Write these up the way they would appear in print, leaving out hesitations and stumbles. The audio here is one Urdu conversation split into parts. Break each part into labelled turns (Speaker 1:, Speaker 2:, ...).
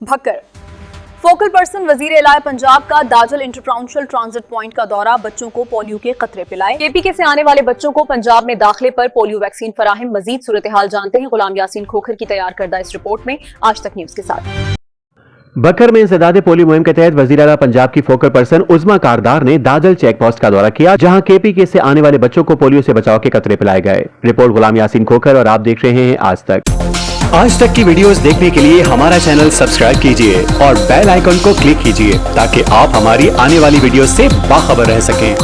Speaker 1: بھکر فوکل پرسن وزیر اعلیٰ پنجاب کا داجل انٹرپرونشل ٹرانزٹ پوائنٹ کا دورہ، بچوں کو پولیو کے قطرے پلائے۔ KPK سے آنے والے بچوں کو پنجاب میں داخلے پر پولیو ویکسین فراہم، مزید صورتحال جانتے ہیں غلام یاسین کھوکھر کی تیار کردہ اس رپورٹ میں آج تک نیوز کے ساتھ۔
Speaker 2: بھکر میں انسداد پولیو مہم کے تحت وزیر اعلیٰ پنجاب کی فوکل پرسن عظما کاردار نے داجل چیک پوسٹ کا دورہ کیا، جہاں KPK سے آنے والے بچوں کو پولیو سے بچاؤ کے قطرے پلائے گئے۔ رپورٹ غلام یاسین کھوکھر اور آپ دیکھ رہے ہیں آج تک۔
Speaker 3: آج تک کی ویڈیوز دیکھنے کے لیے ہمارا چینل سبسکرائب کیجئے اور بیل آئیکن کو کلک کیجئے تاکہ آپ ہماری آنے والی ویڈیوز سے باخبر رہ سکیں۔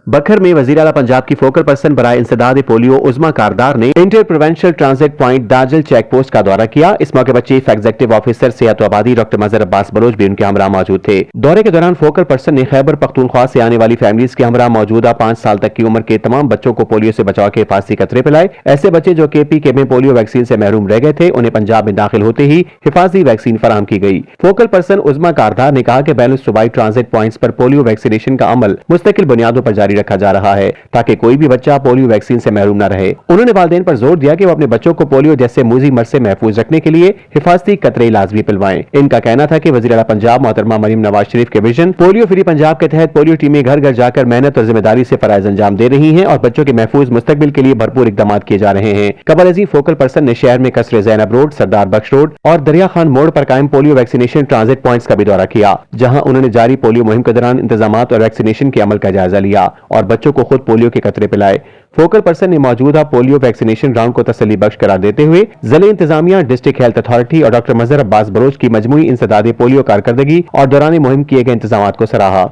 Speaker 2: بھکر میں وزیر اعلیٰ پنجاب کی فوکل پرسن برائے انسداد پولیو عظما کاردار نے inter provincial transit point Dajal check post کا دورہ کیا۔ اس موقع پر چیف ایگزیکٹو آفیسر صحت و آبادی ڈاکٹر مظہر عباس بلوچ بھی ان کے ہمراہ موجود تھے۔ دورے کے دوران فوکل پرسن نے خیبر پختونخوا سے آنے والی فیملیز کے ہمراہ موجودہ 5 سال تک کی عمر کے تمام بچوں کو پولیو سے بچاؤ کے حفاظتی قطرے پلائے۔ ایسے بچے جو KPK میں پولیو ویکسین سے محروم رہ گئے تھے، انہیں پنجاب میں داخل ہوتے ہی حفاظتی ویکسین فراہم کی گئی۔ فوکل پرسن عظما کاردار نے کہا کہ بین الصوبائی ٹرانزٹ پوائنٹس پر پولیو ویکسینیشن کا عمل مستقل بنیادوں پر جاری رکھا جا رہا ہے تاکہ کوئی بھی بچہ پولیو ویکسین سے محروم نہ رہے۔ انہوں نے والدین پر زور دیا کہ وہ اپنے بچوں کو پولیو جیسے موذی مرض سے محفوظ رکھنے کے لیے حفاظتی قطرے لازمی پلوائیں۔ ان کا کہنا تھا کہ وزیر اعلیٰ پنجاب محترمہ مریم نواز شریف کے وژن پولیو فری پنجاب کے تحت پولیو ٹیمیں گھر گھر جا کر محنت اور ذمہ داری سے فرائض انجام دے رہی ہیں اور بچوں کے محفوظ مستقبل کے لیے بھرپور اقدامات کیے جا رہے ہیں۔ قبل ازیں فوکل پرسن نے شہر میں قصر زینب روڈ، سردار بخش روڈ اور دریا خان موڑ پر قائم پولیو ویکسینیشن ٹرانزٹ پوائنٹس کا بھی دورہ کیا، جہاں انہوں نے جاری پولیو مہم کے دوران انتظامات اور ویکسینیشن کے عمل کا جائزہ لیا اور بچوں کو خود پولیو کے قطرے پلائے۔ فوکل پرسن نے موجودہ پولیو ویکسینیشن راؤنڈ کو تسلی بخش قرار دیتے ہوئے ضلع انتظامیہ، ڈسٹرکٹ ہیلتھ اتھارٹی اور ڈاکٹر مظہر عباس بلوچ کی مجموعی انسداد پولیو کارکردگی اور دوران مہم کیے گئے انتظامات کو سراہا۔